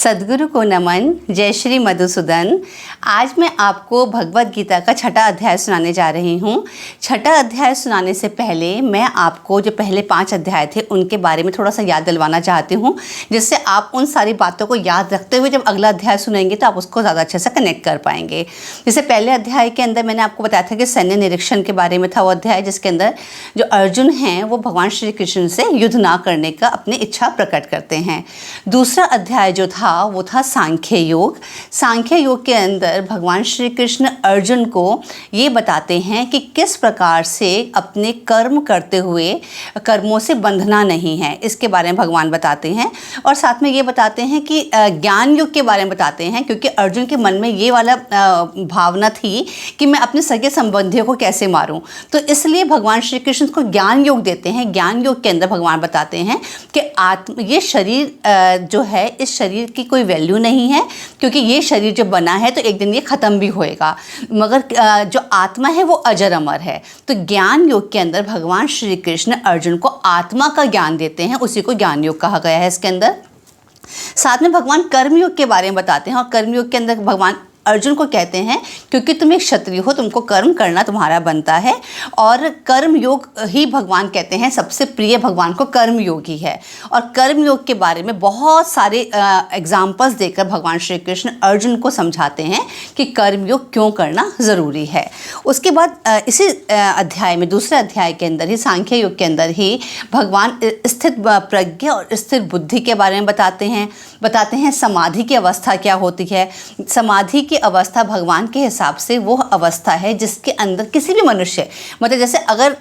सद्गुरु को नमन। जय श्री मधुसूदन। आज मैं आपको भगवद गीता का छठा अध्याय सुनाने जा रही हूँ। छठा अध्याय सुनाने से पहले मैं आपको जो पहले 5 अध्याय थे उनके बारे में थोड़ा सा याद दिलवाना चाहती हूँ, जिससे आप उन सारी बातों को याद रखते हुए जब अगला अध्याय सुनेंगे तो आप उसको ज़्यादा अच्छे से कनेक्ट कर पाएंगे। जैसे पहले अध्याय के अंदर मैंने आपको बताया था कि सैन्य निरीक्षण के बारे में था वो अध्याय, जिसके अंदर जो अर्जुन हैं वो भगवान श्री कृष्ण से युद्ध ना करने का अपनी इच्छा प्रकट करते हैं। दूसरा अध्याय जो था वो था सांख्य योग। सांख्य योग के अंदर भगवान श्री कृष्ण अर्जुन को ये बताते हैं कि किस प्रकार से अपने कर्म करते हुए कर्मों से बंधना नहीं है, इसके बारे में भगवान बताते हैं। और साथ में ये बताते हैं कि ज्ञान योग के बारे में बताते हैं, क्योंकि अर्जुन के मन में ये वाला भावना थी कि मैं अपने सगे संबंधियों को कैसे मारूं, तो इसलिए भगवान श्री कृष्ण को ज्ञान योग देते हैं। ज्ञान योग के अंदर भगवान बताते हैं कि ये शरीर जो है, इस शरीर की कोई वैल्यू नहीं है, क्योंकि ये शरीर जो बना है तो एक दिन ये ख़त्म भी होएगा, मगर जो आत्मा है वो अजर अमर है। तो ज्ञान योग के अंदर भगवान श्री कृष्ण अर्जुन को आत्मा का ज्ञान देते हैं, उसी को ज्ञान योग कहा गया है इसके अंदर। साथ में भगवान कर्मयोग के बारे में बताते हैं, और कर्मयोग के अंदर भगवान अर्जुन को कहते हैं क्योंकि तुम एक क्षत्रिय हो, तुमको कर्म करना तुम्हारा बनता है, और कर्म योग ही भगवान कहते हैं सबसे प्रिय भगवान को कर्म योग ही है। और कर्म योग के बारे में बहुत सारे एग्जाम्पल्स देकर भगवान श्री कृष्ण अर्जुन को समझाते हैं कि कर्म योग क्यों करना ज़रूरी है। उसके बाद इसी अध्याय में, दूसरे अध्याय के अंदर ही, सांख्य योग के अंदर ही भगवान स्थित प्रज्ञ और स्थिर बुद्धि के बारे में बताते हैं समाधि की अवस्था क्या होती है। समाधि की अवस्था भगवान के हिसाब से वो अवस्था है जिसके अंदर किसी भी मनुष्य, मतलब जैसे अगर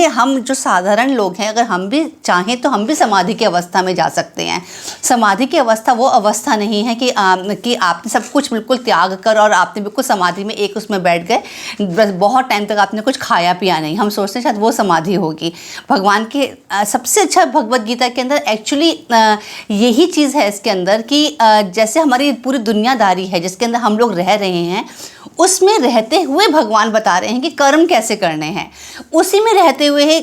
हम जो साधारण लोग हैं, अगर हम भी चाहें तो हम भी समाधि की अवस्था में जा सकते हैं। समाधि की अवस्था वो अवस्था नहीं है कि आपने सब कुछ बिल्कुल त्याग कर और आपने बिल्कुल समाधि में एक उसमें बैठ गए, बस बहुत टाइम तक आपने कुछ खाया पिया नहीं। हम सोचते हैं शायद वो समाधि होगी। भगवान के सबसे अच्छा भगवद गीता के अंदर एक्चुअली यही चीज़ है इसके अंदर कि जैसे हमारी पूरी दुनियादारी है जिसके अंदर हम लोग रह रहे हैं, उसमें रहते हुए भगवान बता रहे हैं कि कर्म कैसे करने हैं। उसी में रहते हुए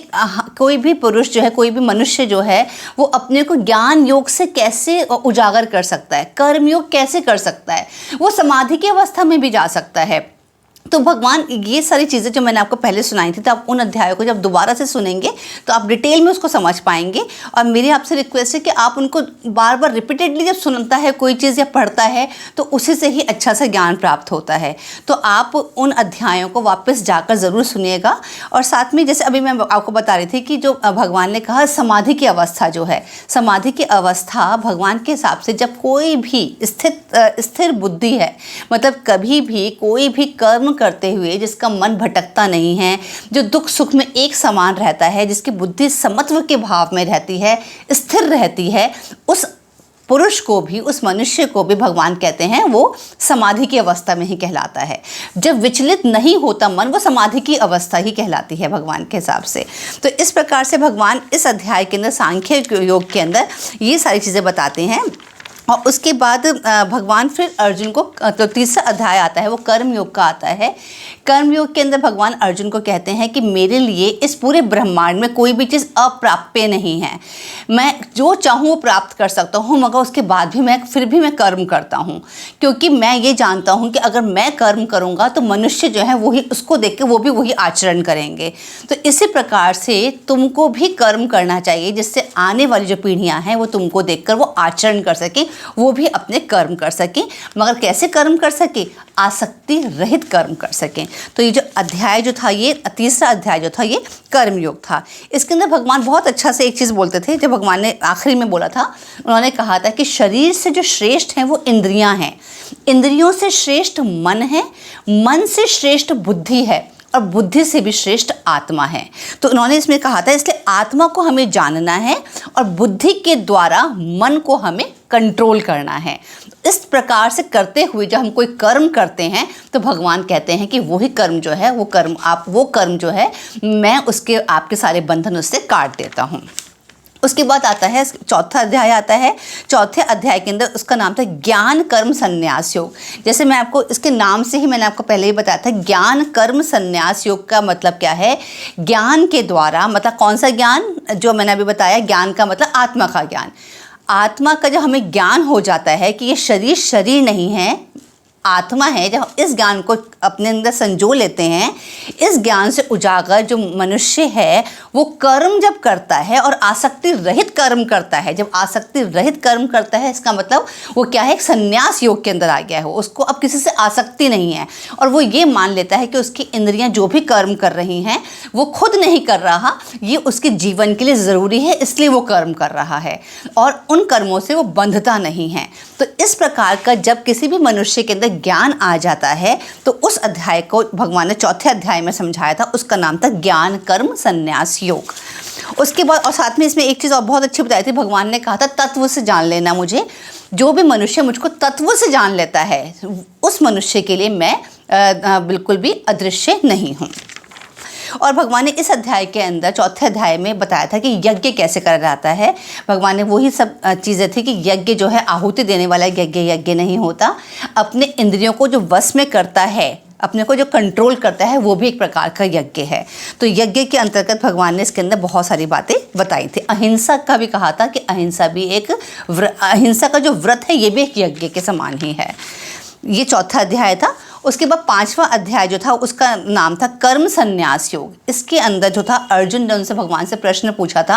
कोई भी पुरुष जो है, कोई भी मनुष्य जो है, वो अपने को ज्ञान योग से कैसे उजागर कर सकता है, कर्म योग कैसे कर सकता है, वो समाधि की अवस्था में भी जा सकता है। तो भगवान ये सारी चीज़ें जो मैंने आपको पहले सुनाई थी, तो आप उन अध्यायों को जब दोबारा से सुनेंगे तो आप डिटेल में उसको समझ पाएंगे। और मेरी आपसे रिक्वेस्ट है कि आप उनको बार बार रिपीटेडली जब सुनता है कोई चीज़ या पढ़ता है तो उसी से ही अच्छा सा ज्ञान प्राप्त होता है। तो आप उन अध्यायों को वापस जाकर ज़रूर सुनिएगा। और साथ में जैसे अभी मैं आपको बता रही थी कि जो भगवान ने कहा समाधि की अवस्था जो है, समाधि की अवस्था भगवान के हिसाब से जब कोई भी स्थिर बुद्धि है, मतलब कभी भी कोई भी कर्म करते हुए जिसका मन भटकता नहीं है, जो दुख सुख में एक समान रहता है, जिसकी बुद्धि समत्व के भाव में रहती है, स्थिर रहती है, उस पुरुष को भी, उस मनुष्य को भी भगवान कहते हैं वो समाधि की अवस्था में ही कहलाता है। जब विचलित नहीं होता मन, वो समाधि की अवस्था ही कहलाती है भगवान के हिसाब से। तो इस प्रकार से भगवान इस अध्याय के अंदर, सांख्य योग के अंदर, ये सारी चीज़ें बताते हैं। और उसके बाद भगवान फिर अर्जुन को, तो तीसरा अध्याय आता है वो कर्म योग का आता है। कर्म योग के अंदर भगवान अर्जुन को कहते हैं कि मेरे लिए इस पूरे ब्रह्मांड में कोई भी चीज़ अप्राप्य नहीं है। मैं जो चाहूँ वो प्राप्त कर सकता हूँ, मगर उसके बाद भी फिर भी मैं कर्म करता हूँ, क्योंकि मैं ये जानता हूँ कि अगर मैं कर्म करूँगा तो मनुष्य जो है वही उसको देख के वो भी वही आचरण करेंगे। तो इसी प्रकार से तुमको भी कर्म करना चाहिए, जिससे आने वाली जो पीढ़ियाँ हैं वो तुमको देखकर वो आचरण कर सकें, वो भी अपने कर्म कर सकें। मगर कैसे कर्म कर सके? आसक्ति रहित कर्म कर सकें। तो ये जो अध्याय जो था, ये तीसरा अध्याय जो था, ये कर्म योग था। इसके अंदर भगवान बहुत अच्छा से एक चीज़ बोलते थे, जब भगवान ने आखिरी में बोला था, उन्होंने कहा था कि शरीर से जो श्रेष्ठ हैं वो इंद्रियां हैं, इंद्रियों से श्रेष्ठ मन है, मन से श्रेष्ठ बुद्धि है, और बुद्धि से भी श्रेष्ठ आत्मा है। तो उन्होंने इसमें कहा था इसलिए आत्मा को हमें जानना है और बुद्धि के द्वारा मन को हमें कंट्रोल करना है। इस प्रकार से करते हुए जब हम कोई कर्म करते हैं तो भगवान कहते हैं कि वही कर्म जो है, वो कर्म जो है, मैं उसके आपके सारे बंधन उससे काट देता हूँ। उसके बाद आता है चौथा अध्याय आता है। चौथे अध्याय के अंदर उसका नाम था ज्ञान कर्म संन्यास योग। जैसे मैं आपको इसके नाम से ही मैंने आपको पहले ही बताया था, ज्ञान कर्म संन्यास योग का मतलब क्या है? ज्ञान के द्वारा, मतलब कौन सा ज्ञान? जो मैंने अभी बताया, ज्ञान का मतलब आत्मा का ज्ञान। आत्मा का जब हमें ज्ञान हो जाता है कि ये शरीर नहीं है, आत्मा है, जब हम इस ज्ञान को अपने अंदर संजो लेते हैं, इस ज्ञान से उजागर जो मनुष्य है वो कर्म जब करता है और आसक्ति रहित कर्म करता है, जब आसक्ति रहित कर्म करता है इसका मतलब वो क्या है, एक संन्यास योग के अंदर आ गया है। उसको अब किसी से आसक्ति नहीं है और वो ये मान लेता है कि उसकी इंद्रियां जो भी कर्म कर रही हैं वो खुद नहीं कर रहा, ये उसके जीवन के लिए ज़रूरी है इसलिए वो कर्म कर रहा है और उन कर्मों से वो बंधता नहीं है। तो इस प्रकार का जब किसी भी मनुष्य के अंदर ज्ञान आ जाता है तो उस अध्याय को भगवान ने चौथे अध्याय में समझाया था, उसका नाम था ज्ञान कर्म संन्यास योग। उसके बाद और साथ में इसमें एक चीज़ और बहुत अच्छी बताई थी, भगवान ने कहा था तत्व से जान लेना मुझे, जो भी मनुष्य मुझको तत्व से जान लेता है उस मनुष्य के लिए मैं बिल्कुल भी अदृश्य नहीं हूँ। और भगवान ने इस अध्याय के अंदर चौथे अध्याय में बताया था कि यज्ञ कैसे करा जाता है। भगवान ने वही सब चीज़ें थी कि यज्ञ जो है आहुति देने वाला यज्ञ नहीं होता, अपने इंद्रियों को जो वश में करता है, अपने को जो कंट्रोल करता है वो भी एक प्रकार का यज्ञ है। तो यज्ञ के अंतर्गत भगवान ने इसके अंदर बहुत सारी बातें बताई थी। अहिंसा का भी कहा था कि अहिंसा भी एक अहिंसा का जो व्रत है ये भी एक यज्ञ के समान ही है। ये चौथा अध्याय था। उसके बाद पांचवा अध्याय जो था उसका नाम था कर्म संन्यास योग। इसके अंदर जो था अर्जुन ने उनसे भगवान से प्रश्न पूछा था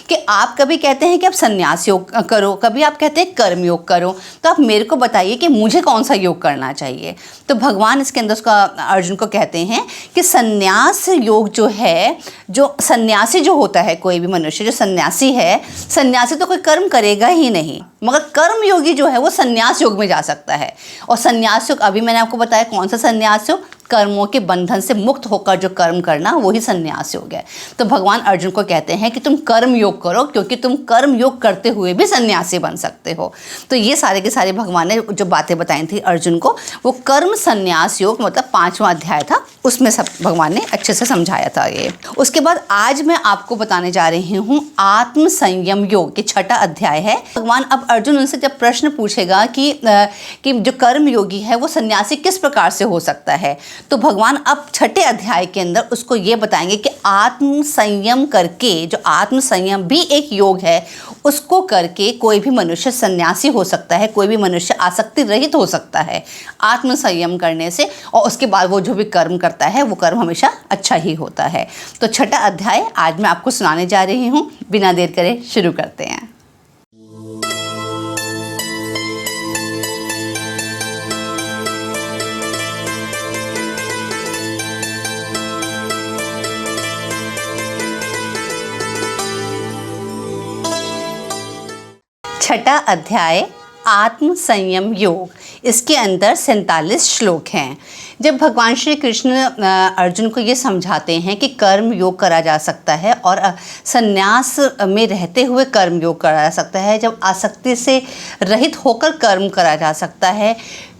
कि आप कभी कहते हैं कि आप संन्यास योग करो, कभी आप कहते हैं कर्म योग करो, तो आप मेरे को बताइए कि मुझे कौन सा योग करना चाहिए। तो भगवान इसके अंदर उसका अर्जुन को कहते हैं कि संन्यास योग जो है, जो सन्यासी जो होता है, कोई भी मनुष्य जो सन्यासी है, सन्यासी तो कोई कर्म करेगा ही नहीं, मगर कर्म योगी जो है वो संन्यास योग में जा सकता है। और संन्यास योग अभी मैंने आपको बताया कौन सा संन्यास योग, कर्मों के बंधन से मुक्त होकर जो कर्म करना वही संन्यास योग है। तो भगवान अर्जुन को कहते हैं कि तुम कर्म योग करो क्योंकि तुम कर्म योग करते हुए भी सन्यासी बन सकते हो। तो ये सारे के सारे भगवान ने जो बातें बताई थी अर्जुन को, वो कर्म संन्यास योग मतलब पांचवा अध्याय था, उसमें सब भगवान ने अच्छे से समझाया था ये। उसके बाद आज मैं आपको बताने जा रही हूँ आत्म संयम योग, के छठा अध्याय है। भगवान अब अर्जुन उनसे जब प्रश्न पूछेगा कि जो कर्म योगी है वो सन्यासी किस प्रकार से हो सकता है, तो भगवान अब छठे अध्याय के अंदर उसको ये बताएंगे कि आत्म संयम करके, जो आत्म संयम भी एक योग है, उसको करके कोई भी मनुष्य सन्यासी हो सकता है, कोई भी मनुष्य आसक्ति रहित हो सकता है आत्म संयम करने से। और उसके बाद वो जो भी कर्म करता है वो कर्म हमेशा अच्छा ही होता है। तो छठा अध्याय आज मैं आपको सुनाने जा रही हूँ। बिना देर करे शुरू करते हैं। छठा अध्याय आत्म संयम योग। इसके अंदर 47 श्लोक हैं। जब भगवान श्री कृष्ण अर्जुन को ये समझाते हैं कि कर्म योग करा जा सकता है और संन्यास में रहते हुए कर्म योग करा जा सकता है, जब आसक्ति से रहित होकर कर्म करा जा सकता है,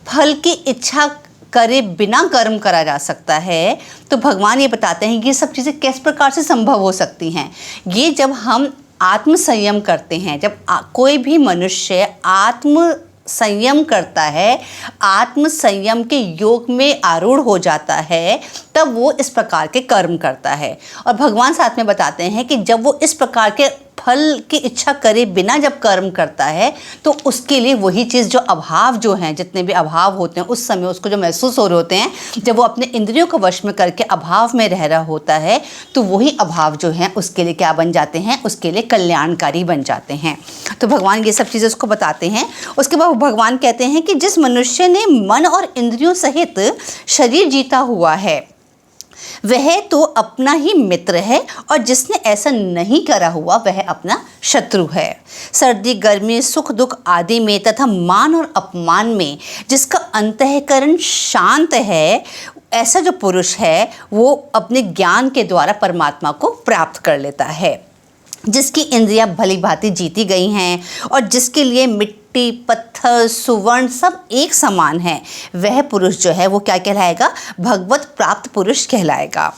फल की इच्छा करे बिना कर्म करा जा सकता है, तो भगवान ये बताते हैं कि ये सब चीज़ें किस प्रकार से संभव हो सकती हैं। ये जब हम आत्म संयम करते हैं, जब कोई भी मनुष्य आत्म संयम करता है, आत्म संयम के योग में आरूढ़ हो जाता है, तब वो इस प्रकार के कर्म करता है। और भगवान साथ में बताते हैं कि जब वो इस प्रकार के फल की इच्छा करे बिना जब कर्म करता है तो उसके लिए वही चीज़, जो अभाव जो हैं, जितने भी अभाव होते हैं उस समय उसको जो महसूस हो रहे होते हैं, जब वो अपने इंद्रियों को वश में करके अभाव में रह रहा होता है, तो वही अभाव जो हैं उसके लिए क्या बन जाते हैं, उसके लिए कल्याणकारी बन जाते हैं। तो भगवान ये सब चीज़ें उसको बताते हैं। उसके बाद भगवान कहते हैं कि जिस मनुष्य ने मन और इंद्रियों सहित शरीर जीता हुआ है वह तो अपना ही मित्र है, और जिसने ऐसा नहीं करा हुआ वह अपना शत्रु है। सर्दी गर्मी सुख दुख आदि में तथा मान और अपमान में जिसका अंतःकरण शांत है, ऐसा जो पुरुष है वो अपने ज्ञान के द्वारा परमात्मा को प्राप्त कर लेता है। जिसकी इंद्रियां भली भांति जीती गई हैं और जिसके लिए मिट्टी पत्थर सुवर्ण सब एक समान है, वह पुरुष जो है वो क्या कहलाएगा, भगवत प्राप्त पुरुष कहलाएगा।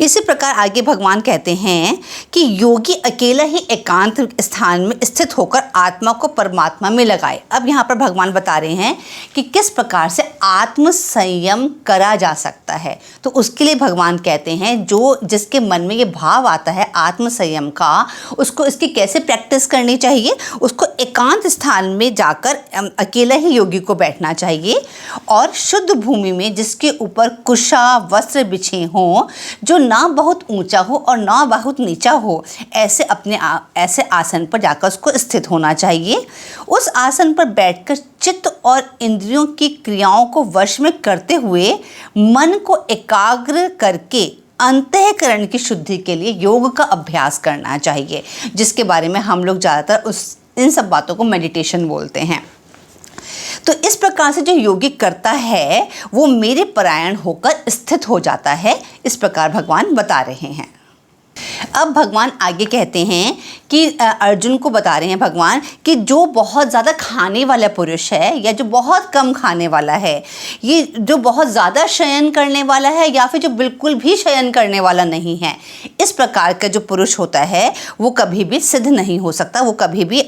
इसी प्रकार आगे भगवान कहते हैं कि योगी अकेला ही एकांत स्थान में स्थित होकर आत्मा को परमात्मा में लगाए। अब यहाँ पर भगवान बता रहे हैं कि किस प्रकार से आत्म संयम करा जा सकता है। तो उसके लिए भगवान कहते हैं जो जिसके मन में ये भाव आता है आत्म संयम का, उसको इसकी कैसे प्रैक्टिस करनी चाहिए। उसको एकांत स्थान में जाकर अकेला ही योगी को बैठना चाहिए और शुद्ध भूमि में जिसके ऊपर कुशा वस्त्र बिछे हों, जो ना बहुत ऊंचा हो और ना बहुत नीचा हो, ऐसे आसन पर जाकर उसको स्थित होना चाहिए। उस आसन पर बैठकर चित्त और इंद्रियों की क्रियाओं को वश में करते हुए मन को एकाग्र करके अंतःकरण की शुद्धि के लिए योग का अभ्यास करना चाहिए, जिसके बारे में हम लोग ज़्यादातर इन सब बातों को मेडिटेशन बोलते हैं। तो इस प्रकार से जो योगी करता है वो मेरे परायण होकर स्थित हो जाता है, इस प्रकार भगवान बता रहे हैं। अब भगवान आगे कहते हैं कि अर्जुन को बता रहे हैं भगवान कि जो बहुत ज़्यादा खाने वाला पुरुष है या जो बहुत कम खाने वाला है, ये जो बहुत ज़्यादा शयन करने वाला है या फिर जो बिल्कुल भी शयन करने वाला नहीं है, इस प्रकार का जो पुरुष होता है वो कभी भी सिद्ध नहीं हो सकता। वो कभी भी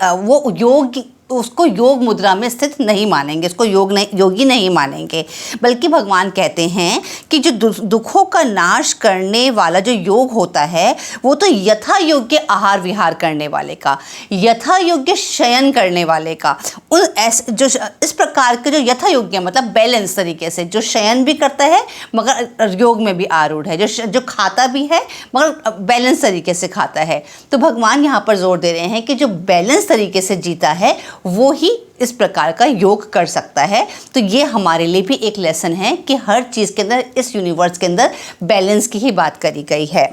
उसको योग मुद्रा में स्थित नहीं मानेंगे, उसको योगी नहीं मानेंगे। बल्कि भगवान कहते हैं कि जो दुखों का नाश करने वाला जो योग होता है वो तो यथा योग्य आहार विहार करने वाले का, यथा योग्य शयन करने वाले का, जो इस प्रकार के जो यथा योग्य मतलब बैलेंस तरीके से जो शयन भी करता है मगर योग में भी आरूढ़ है, जो खाता भी है मगर बैलेंस तरीके से खाता है। तो भगवान यहाँ पर जोर दे रहे हैं कि जो बैलेंस तरीके से जीता है वो ही इस प्रकार का योग कर सकता है। तो ये हमारे लिए भी एक लेसन है कि हर चीज़ के अंदर, इस यूनिवर्स के अंदर बैलेंस की ही बात करी गई है।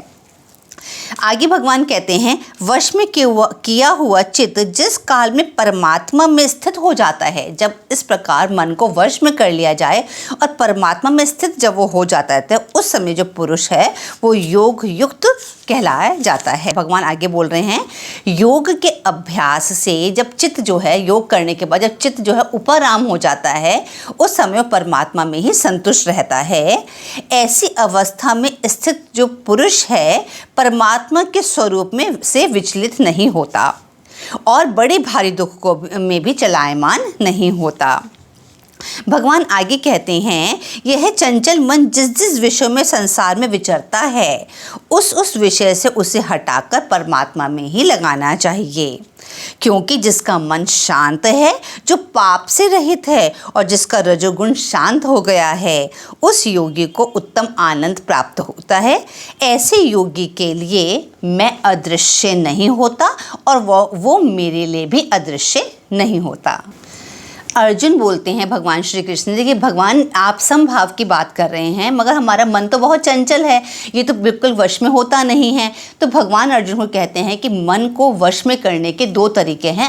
आगे भगवान कहते हैं वश में किया हुआ चित्त जिस काल में परमात्मा में स्थित हो जाता है, जब इस प्रकार मन को वश में कर लिया जाए और परमात्मा में स्थित जब वो हो जाता है तो उस समय जो पुरुष है वो योग युक्त कहलाया जाता है। भगवान आगे बोल रहे हैं योग के अभ्यास से जब चित्त जो है, योग करने के बाद जब चित्त जो है उपराम हो जाता है उस समय परमात्मा में ही संतुष्ट रहता है। ऐसी अवस्था में स्थित जो पुरुष है परमात्मा के स्वरूप में से विचलित नहीं होता और बड़े भारी दुख को में भी चलायमान नहीं होता। भगवान आगे कहते हैं यह चंचल मन जिस जिस विषय में संसार में विचरता है उस विषय से उसे हटाकर परमात्मा में ही लगाना चाहिए, क्योंकि जिसका मन शांत है, जो पाप से रहित है और जिसका रजोगुण शांत हो गया है, उस योगी को उत्तम आनंद प्राप्त होता है। ऐसे योगी के लिए मैं अदृश्य नहीं होता और वो मेरे लिए भी अदृश्य नहीं होता। अर्जुन बोलते हैं भगवान श्री कृष्ण जी कि भगवान आप समभाव की बात कर रहे हैं मगर हमारा मन तो बहुत चंचल है, ये तो बिल्कुल वश में होता नहीं है। तो भगवान अर्जुन को कहते हैं कि मन को वश में करने के दो तरीके हैं,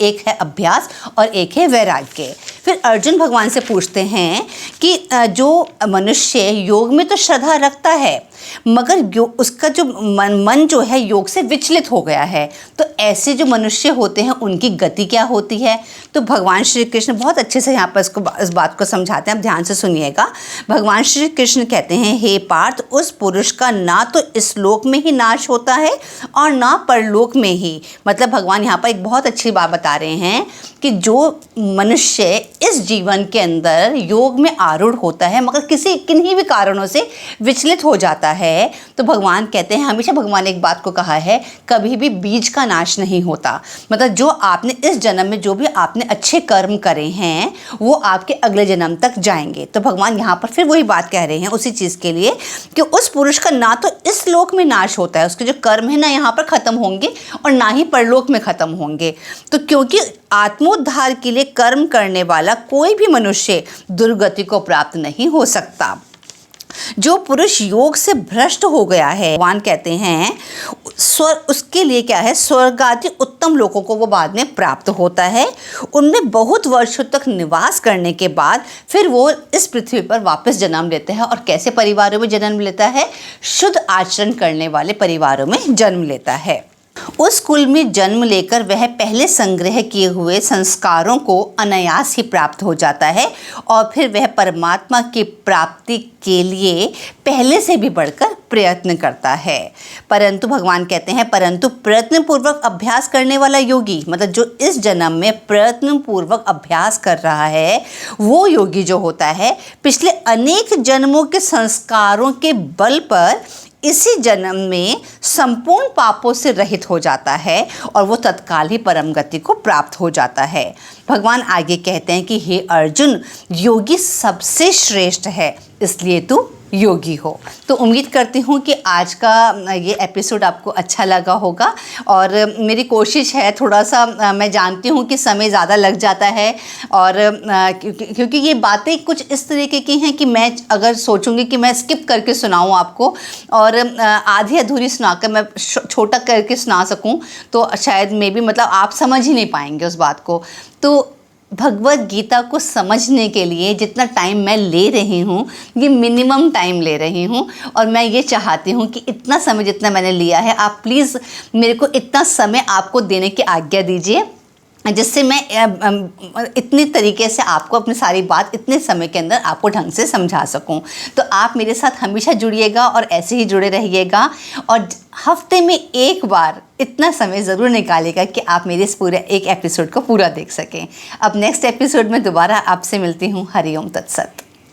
एक है अभ्यास और एक है वैराग्य। फिर अर्जुन भगवान से पूछते हैं कि जो मनुष्य योग में तो श्रद्धा रखता है मगर उसका जो मन जो है योग से विचलित हो गया है, तो ऐसे जो मनुष्य होते हैं उनकी गति क्या होती है। तो भगवान श्री कृष्ण बहुत अच्छे से यहाँ पर इस बात को समझाते हैं, आप ध्यान से सुनिएगा। भगवान श्री कृष्ण कहते हैं हे पार्थ, उस पुरुष का ना तो इस लोक में ही नाश होता है और ना परलोक में ही। मतलब भगवान यहाँ पर एक बहुत अच्छी बात बता रहे हैं कि जो मनुष्य इस जीवन के अंदर योग में आरूढ़ होता है मगर किन्हीं भी कारणों से विचलित हो जाता है, तो भगवान कहते हैं, हमेशा भगवान ने एक बात को कहा है, कभी भी बीज का नाश नहीं होता। मतलब जो आपने इस जन्म में जो भी आपने अच्छे कर्म करे हैं वो आपके अगले जन्म तक जाएंगे। तो भगवान यहाँ पर फिर वही बात कह रहे हैं उसी चीज़ के लिए कि उस पुरुष का ना तो इस लोक में नाश होता है, उसके जो कर्म है ना यहाँ पर ख़त्म होंगे और ना ही परलोक में ख़त्म होंगे। तो क्योंकि आत्मोद्धार के लिए कर्म करने वाला कोई भी मनुष्य दुर्गति को प्राप्त नहीं हो सकता। जो पुरुष योग से भ्रष्ट हो गया है, भगवान कहते हैं उसके लिए क्या है, स्वर्ग आदि उत्तम लोकों को वो बाद में प्राप्त होता है। उनमें बहुत वर्षों तक निवास करने के बाद फिर वो इस पृथ्वी पर वापस जन्म लेते हैं। और कैसे परिवारों में जन्म लेता है, शुद्ध आचरण करने वाले परिवारों में जन्म लेता है। उस कुल में जन्म लेकर वह पहले संग्रह किए हुए संस्कारों को अनायास ही प्राप्त हो जाता है और फिर वह परमात्मा की प्राप्ति के लिए पहले से भी बढ़कर प्रयत्न करता है। परंतु भगवान कहते हैं, परंतु प्रयत्नपूर्वक अभ्यास करने वाला योगी, मतलब जो इस जन्म में प्रयत्नपूर्वक अभ्यास कर रहा है, वो योगी जो होता है पिछले अनेक जन्मों के संस्कारों के बल पर इसी जन्म में संपूर्ण पापों से रहित हो जाता है और वो तत्काल ही परम गति को प्राप्त हो जाता है। भगवान आगे कहते हैं कि हे अर्जुन, योगी सबसे श्रेष्ठ है, इसलिए तू योगी हो। तो उम्मीद करती हूँ कि आज का ये एपिसोड आपको अच्छा लगा होगा और मेरी कोशिश है, थोड़ा सा मैं जानती हूँ कि समय ज़्यादा लग जाता है और क्योंकि ये बातें कुछ इस तरीके की हैं कि मैं अगर सोचूंगी कि मैं स्किप करके सुनाऊँ आपको और आधी अधूरी सुनाकर मैं छोटा करके सुना सकूँ तो शायद मे बी मतलब आप समझ ही नहीं पाएंगे उस बात को। तो भगवत गीता को समझने के लिए जितना टाइम मैं ले रही हूँ, ये मिनिमम टाइम ले रही हूँ और मैं ये चाहती हूँ कि इतना समय जितना मैंने लिया है, आप प्लीज़ मेरे को इतना समय आपको देने की आज्ञा दीजिए जिससे मैं इतनी तरीके से आपको अपनी सारी बात इतने समय के अंदर आपको ढंग से समझा सकूं। तो आप मेरे साथ हमेशा जुड़िएगा और ऐसे ही जुड़े रहिएगा और हफ्ते में एक बार इतना समय ज़रूर निकालिएगा कि आप मेरे इस पूरे एक एपिसोड को पूरा देख सकें। अब नेक्स्ट एपिसोड में दोबारा आपसे मिलती हूँ। हरि ओम तत्सत।